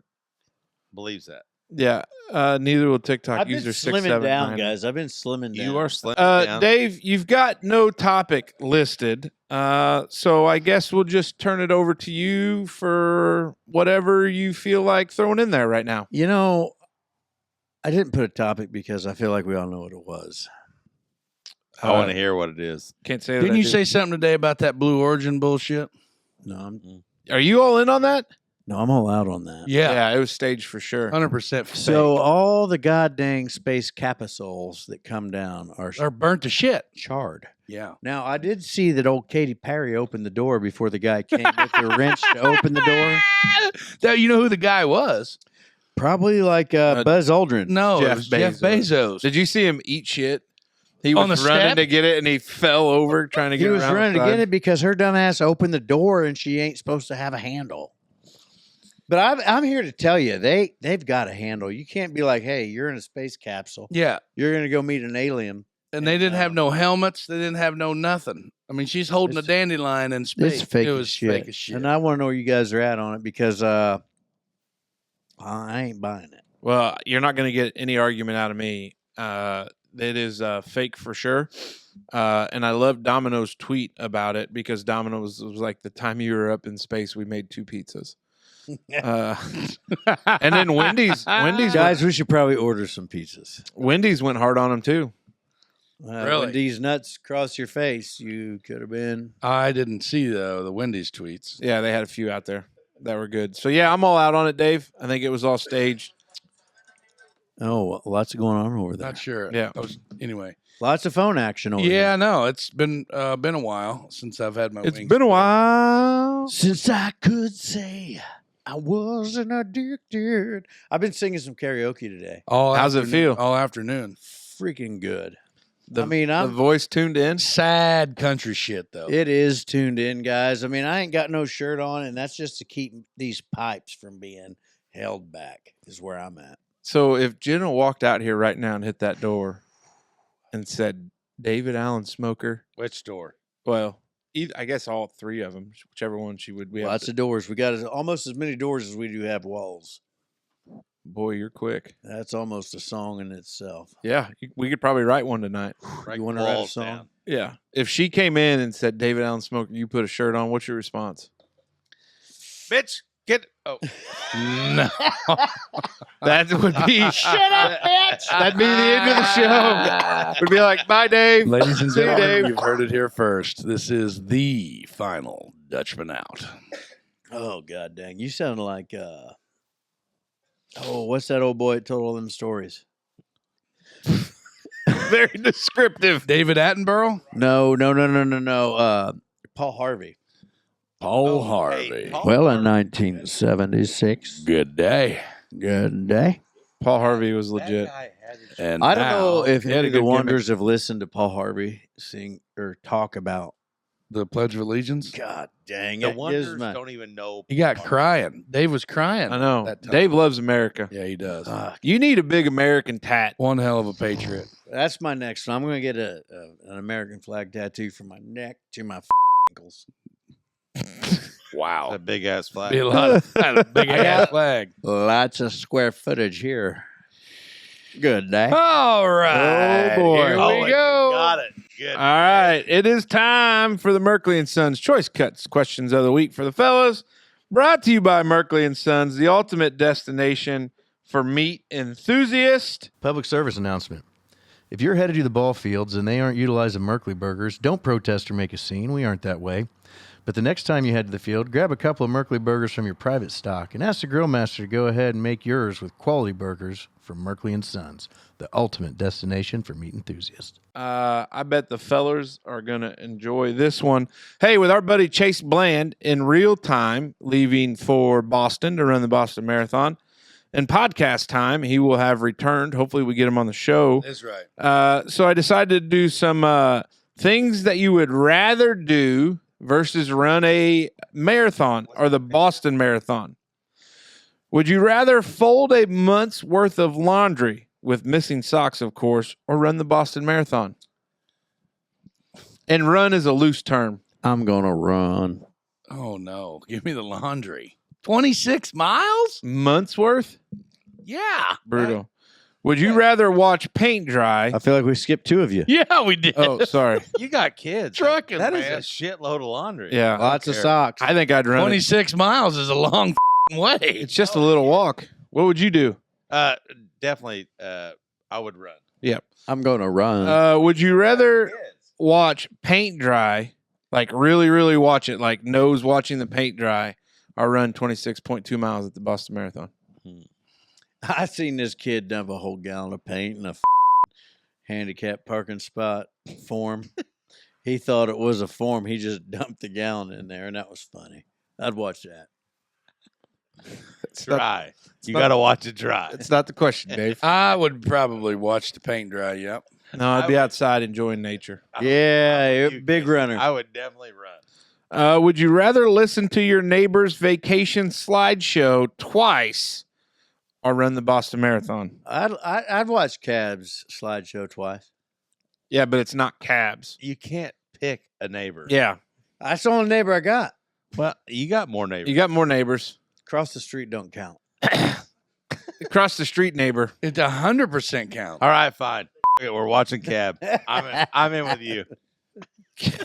D: believes that.
E: Yeah. Neither will TikTok
B: I've been
E: user
B: slimming down,
E: 679.
B: guys. I've been slimming down.
D: You are slim down.
E: Dave, you've got no topic listed, so I guess we'll just turn it over to you for whatever you feel like throwing in there right now.
B: You know, I didn't put a topic because I feel like we all know what it was.
D: I want to hear what it is.
E: Can't say that.
C: Didn't
E: I
C: you
E: do.
C: say something today about that Blue Origin bullshit?
B: No, I'm
E: Are you all in on that?
B: all out on that.
C: Yeah.
E: it was staged for sure.
C: 100% fake.
B: So all the goddamn space capsules that come down are
C: Or burnt to shit.
B: charred.
C: Yeah.
B: Now, I did see that old Katy Perry opened the door before the guy came with the wrench to open the door.
C: That, you know who the guy was?
B: Probably like Buzz Aldrin.
C: No,
E: Jeff
C: it was Jeff Bezos.
E: Did you see him eat shit? He
C: On
E: was
C: the
E: running
C: step?
E: to get it, and he fell over trying to get
B: He
E: it
B: was
E: around the
B: running to
E: side.
B: get it because her dumbass opened the door and she ain't supposed to have a handle. But I'm here to tell you, they've got a handle. You can't be like, hey, you're in a space capsule.
C: Yeah.
B: You're going to go meet an alien.
C: And they didn't have no helmets. They didn't have no nothing. I mean, she's holding a dandelion in space.
B: It's fake
C: it
B: as
C: was
B: shit.
C: fake as shit.
B: And I want to know where you guys are at on it because I ain't buying it.
E: Well, you're not going to get any argument out of me. It is fake for sure. And I love Domino's tweet about it because Domino's was like, the time you were up in space, we made 2 pizzas. And then Wendy's
B: Guys, we should probably order some pizzas.
E: Wendy's went hard on them too.
C: Really?
B: When these nuts cross your face, you could have been.
C: I didn't see the Wendy's tweets.
E: Yeah, they had a few out there that were good. So yeah, I'm all out on it, Dave. I think it was all staged.
B: Oh, lots of going on over there.
C: Not sure.
E: Yeah.
C: Anyway.
B: Lots of phone action over there.
C: Yeah, no, it's been a while since I've had my
E: It's
C: wings.
E: been a while.
B: Since I could say I wasn't addicted. I've been singing some karaoke today.
E: How's it feel?
C: All afternoon.
B: Freaking good.
E: The
B: I'm
E: voice tuned in.
C: Sad country shit, though.
B: It is tuned in, guys. I mean, I ain't got no shirt on, and that's just to keep these pipes from being held back, is where I'm at.
E: So if Jenna walked out here right now and hit that door and said, David Allen Smoker,
D: Which door?
E: well, I guess all 3 of them, whichever one she would.
B: Lots of doors. We got almost as many doors as we do have walls.
E: Boy, you're quick.
B: That's almost a song in itself.
E: Yeah, we could probably write one tonight.
D: Right,
B: You want to write a
D: balls
B: song?
D: down.
E: Yeah. If she came in and said, David Allen Smoker, you put a shirt on, what's your response?
D: Bitch, get. Oh,
C: No.
E: That would be. Shut up, bitch. That'd be the end of the show. Would be like, bye, Dave.
C: Ladies and
E: See you,
C: gentlemen,
E: Dave.
C: you've heard it here first. This is the final Dutchman out.
B: Oh, God dang. You sound like, what's that old boy that told all them stories?
E: Very descriptive.
C: David Attenborough?
B: No. Paul Harvey.
C: Paul
D: hey,
C: Harvey.
D: Paul
B: Well, in
D: Harvey.
B: 1976.
C: Good day.
B: Good day.
E: Paul Harvey was legit.
D: That guy had his-
C: And
B: I don't
C: now,
B: know if
E: he had
B: any
E: a
B: of the
E: good
B: Wonders have listened to Paul Harvey sing or talk about.
C: the Pledge of Allegiance.
B: God dang
D: The
B: it.
D: Wonders don't even know.
C: He got crying. Dave was crying.
E: I know.
C: that time.
E: Dave loves America.
C: Yeah, he does.
E: You need a big American tat.
C: One hell of a patriot.
B: That's my next one. I'm going to get an American flag tattoo from my neck to my ankles.
C: Wow.
D: A big ass flag.
C: Be a lot of big ass flag.
B: Lots of square footage here. Good day.
C: All right.
E: Oh, boy.
C: Here
D: Oh,
C: we go.
D: Got it. Good.
E: All right. It is time for the Merkley and Sons Choice Cuts questions of the week for the fellas. Brought to you by Merkley and Sons, the ultimate destination for meat enthusiasts.
B: Public service announcement. If you're headed to the ball fields and they aren't utilizing Merkley burgers, don't protest or make a scene. We aren't that way. But the next time you head to the field, grab a couple of Merkley burgers from your private stock and ask the grill master to go ahead and make yours with quality burgers from Merkley and Sons, the ultimate destination for meat enthusiasts.
E: I bet the fellers are going to enjoy this one. Hey, with our buddy Chase Bland in real time, leaving for Boston to run the Boston Marathon. In podcast time, he will have returned. Hopefully we get him on the show.
C: That's right.
E: So I decided to do some things that you would rather do versus run a marathon or the Boston Marathon. Would you rather fold a month's worth of laundry with missing socks, of course, or run the Boston Marathon? And run is a loose term.
B: I'm going to run.
C: Oh, no. Give me the laundry. 26 miles?
E: Month's worth?
C: Yeah.
E: Brutal. Would you rather watch paint dry?
B: I feel like we skipped 2 of you.
C: Yeah, we did.
E: Oh, sorry.
D: You got kids.
C: Trucking,
D: That
C: man.
D: is a shitload of laundry.
E: Yeah.
B: Lots of
D: care.
B: socks.
E: I think I'd run it.
C: 26 miles is a long way.
E: It's just a little walk. What would you do?
D: Definitely. I would run.
B: I'm going to run.
E: Would you rather watch paint dry, like really, really watch it, like nose watching the paint dry, or run 26.2 miles at the Boston Marathon?
B: I seen this kid dump a whole gallon of paint in a handicap parking spot form. He thought it was a form. He just dumped the gallon in there, and that was funny. I'd watch that.
D: Dry. You got to watch it dry.
E: It's not the question, Dave.
C: I would probably watch the paint dry, yep.
E: No, I'd be outside enjoying nature.
B: Yeah, big runner.
D: I would definitely run.
E: Would you rather listen to your neighbor's vacation slideshow twice or run the Boston Marathon?
B: I'd watch Cab's slideshow twice.
E: Yeah, but it's not cabs.
D: You can't pick a neighbor.
E: Yeah.
B: That's the only neighbor I got.
D: Well, you got more neighbors.
E: You got more neighbors.
B: Across the street don't count.
E: Across the street neighbor.
C: It 100% counts.
D: All right, fine. We're watching Cab. I'm in with you.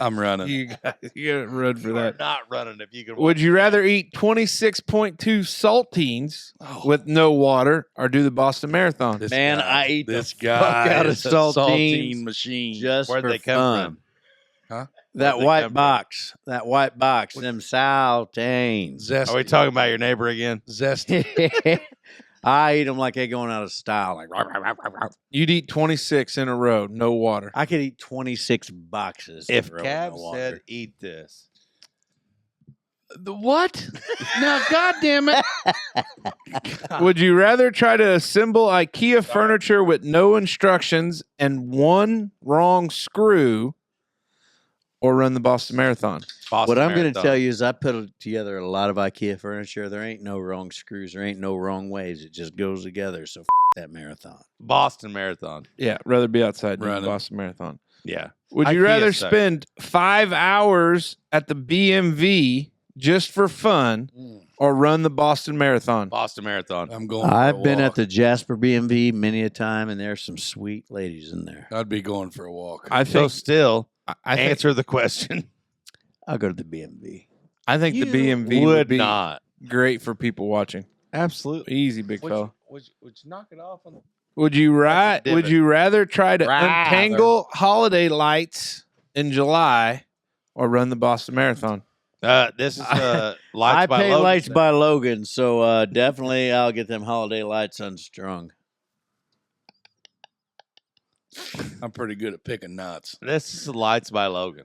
C: I'm running.
E: You got to run for
D: We're
E: that.
D: not running if you can.
E: Would you rather eat 26.2 saltines with no water or do the Boston Marathon?
C: This
B: Man,
C: guy-
B: I eat the
C: this
B: fuck
C: guy
B: out of
C: is a
B: saltines
C: machine.
B: just
D: Where'd
B: for
D: they come
B: fun.
C: Huh?
B: That
D: Where'd they
B: white
D: come from?
B: box. That white box. Them saltines.
C: Zesty.
D: Are we talking about your neighbor again?
C: Zesty.
B: I eat them like they're going out of style. Like rah, rah, rah, rah, rah.
E: You'd eat 26 in a row, no water.
B: I could eat 26 boxes.
D: If
B: in a row
D: Cab
B: with no
D: said
B: water.
D: eat this,
C: The what? Now, goddamn it!
E: Would you rather try to assemble IKEA furniture with no instructions and one wrong screw or run the Boston Marathon?
B: What I'm going to tell you is I put together a lot of IKEA furniture. There ain't no wrong screws. There ain't no wrong ways. It just goes together. So that marathon.
D: Boston Marathon.
E: Yeah, rather be outside than the
C: Running.
E: Boston Marathon.
D: Yeah.
E: Would you
D: IKEA
E: rather
D: sucks.
E: spend 5 hours at the BMV just for fun or run the Boston Marathon?
D: Boston Marathon.
C: I'm going. For
B: I've
C: a
B: been at
C: walk.
B: the Jasper BMV many a time, and there's some sweet ladies in there.
C: I'd be going for a walk.
E: I
D: So
E: think
D: still,
E: I think
D: answer the question.
B: I'll go to the BMV.
E: I think the BMV
D: would
E: would be
D: not.
E: great for people watching.
D: Absolutely.
E: Easy, big fella.
D: Would you knock it off on the
E: Would you
D: That's a
E: would
D: divot.
E: you rather try to
D: Rather.
E: untangle holiday lights in July or run the Boston Marathon?
D: This is
B: I
D: Lights by
B: pay
D: Logan.
B: lights by Logan, so definitely I'll get them holiday lights unstrung.
C: I'm pretty good at picking nuts.
D: This is Lights by Logan.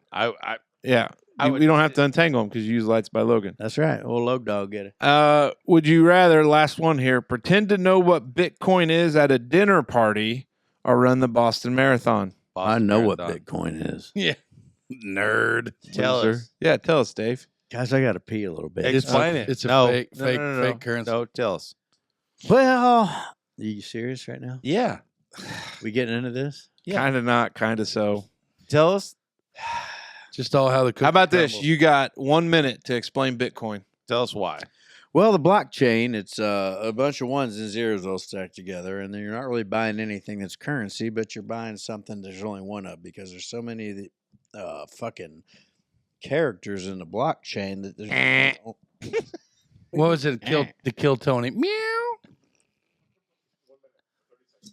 E: Yeah.
D: I
E: We
D: would-
E: don't have to untangle them because you use lights by Logan.
B: That's right. Old Log Dog get it.
E: Would you rather, last one here, pretend to know what Bitcoin is at a dinner party or run the Boston Marathon?
B: I
D: Boston
B: know what
D: Marathon.
B: Bitcoin is.
C: Nerd.
D: Tell
E: Loser.
D: us.
E: Yeah, tell us, Dave.
B: Guys, I got to pee a little bit.
D: Explain it.
C: It's a
D: No.
C: fake,
D: No,
C: fake,
D: no, no,
C: fake
D: no.
C: currency.
D: No, tell us.
B: Well, are you serious right now?
D: Yeah.
B: We getting into this?
D: Yeah.
E: Kind of not, kind of so.
D: Tell us.
C: Just all how the cookie
E: How about this?
C: crumbles.
E: You got 1 minute to explain Bitcoin.
D: Tell us why.
B: Well, the blockchain, it's a bunch of ones and zeros all stacked together, and then you're not really buying anything that's currency, but you're buying something there's only one of because there's so many of the fucking characters in the blockchain that there's.
C: What was it? To kill Tony. Meow.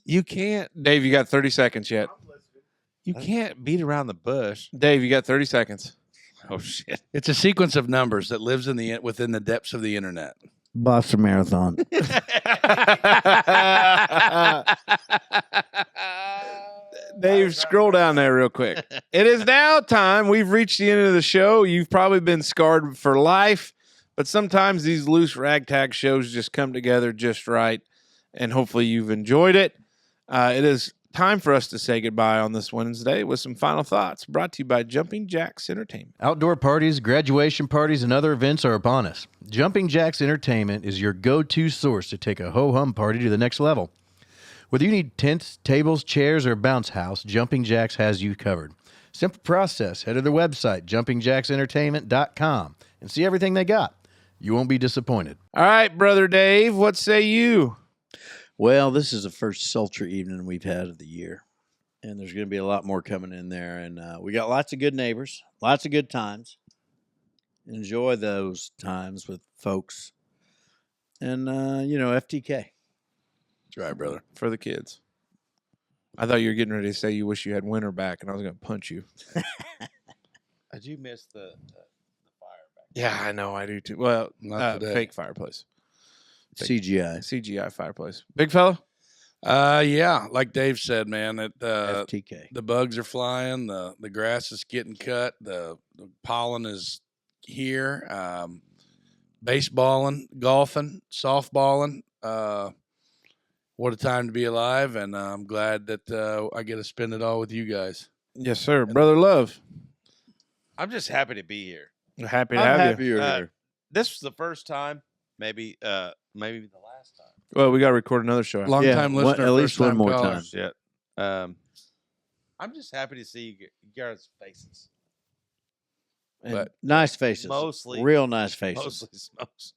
D: You can't.
E: Dave, you got 30 seconds yet.
D: You can't beat around the bush.
E: Dave, you got 30 seconds.
D: Oh shit.
C: It's a sequence of numbers that lives within the depths of the internet.
B: Boston Marathon.
E: Dave, scroll down there real quick. It is now time. We've reached the end of the show. You've probably been scarred for life, but sometimes these loose ragtag shows just come together just right, and hopefully you've enjoyed it. It is time for us to say goodbye on this Wednesday with some final thoughts brought to you by Jumping Jacks Entertainment.
B: Outdoor parties, graduation parties, and other events are upon us. Jumping Jacks Entertainment is your go-to source to take a ho-hum party to the next level. Whether you need tents, tables, chairs, or a bounce house, Jumping Jacks has you covered. Simple process. Head to their website, jumpingjacksentertainment.com, and see everything they got. You won't be disappointed.
E: All right, Brother Dave, what say you?
B: Well, this is the first sultry evening we've had of the year, and there's going to be a lot more coming in there. And we got lots of good neighbors, lots of good times. Enjoy those times with folks. And, FTK.
C: That's right, brother.
E: For the kids. I thought you were getting ready to say you wish you had winter back, and I was going to punch you.
D: Did you miss the fire back?
E: Yeah, I know. I do too. Well,
C: Not today.
E: fake fireplace.
B: CGI.
E: CGI fireplace. Big fella?
C: Yeah, like Dave said, man,
B: FTK.
C: the bugs are flying, the grass is getting cut, the pollen is here. Baseballing, golfing, softballing. What a time to be alive, and I'm glad that I get to spend it all with you guys.
E: Yes, sir. Brother Love.
D: I'm just happy to be here.
E: Happy to
B: I'm
E: have
B: happy
E: you.
B: you're
D: Uh,
B: here.
D: This was the first time, maybe the last time.
E: Well, we got to record another show.
C: Long time
B: one-
C: listener,
B: at least
C: first-time
B: one more
C: caller.
B: time.
D: Shit. I'm just happy to see you guys' faces.
C: But
G: Nice faces.
D: Mostly,
G: Real nice faces.
D: mostly Smokes.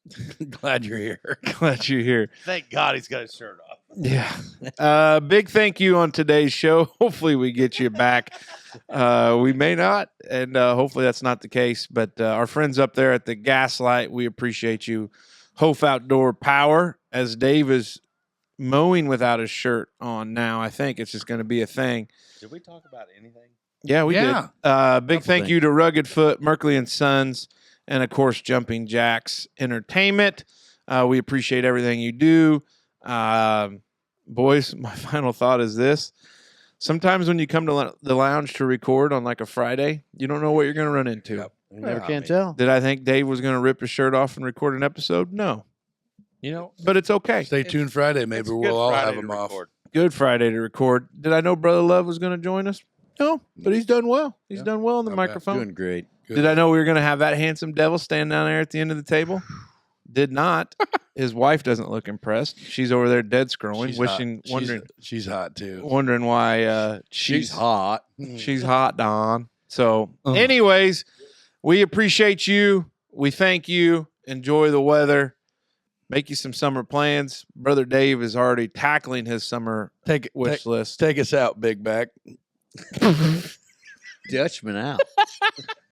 C: glad you're here.
E: Glad you're here.
D: Thank God he's got his shirt off.
E: Yeah. Big thank you on today's show. Hopefully we get you back. We may not, and hopefully that's not the case. But our friends up there at the Gaslight, we appreciate you. Hopf Outdoor Power, as Dave is mowing without his shirt on now. I think it's just going to be a thing.
D: Did we talk about anything?
E: Yeah, we
C: Yeah.
E: did. Big
G: Couple
E: thank
G: things.
E: you to Rugged Foot, Merkley and Sons, and of course Jumping Jacks Entertainment. We appreciate everything you do. Boys, my final thought is this. Sometimes when you come to the lounge to record on like a Friday, you don't know what you're going to run into.
C: Yep.
G: You never
C: I
G: can
C: mean,
G: tell.
E: Did I think Dave was going to rip his shirt off and record an episode? No.
D: You know,
E: But it's okay.
C: Stay tuned Friday. Maybe
D: it's a good
C: we'll all
D: Friday
C: have
D: to
C: them off.
D: record.
E: Good Friday to record. Did I know Brother Love was going to join us? No, but he's done well. He's done well on the
C: Not bad.
E: microphone.
G: Doing great.
C: Good.
E: Did I know we were going to have that handsome devil stand down there at the end of the table? Did not. His wife doesn't look impressed. She's over there dead scrolling,
C: She's
E: wishing,
C: hot. She's hot too.
E: wondering why
G: She's hot.
E: she's hot, Don. So, anyways, we appreciate you. We thank you. Enjoy the weather. Make you some summer plans. Brother Dave is already tackling his summer
C: Take
E: wish list.
C: take us out, Big Back.
G: Dutchman out.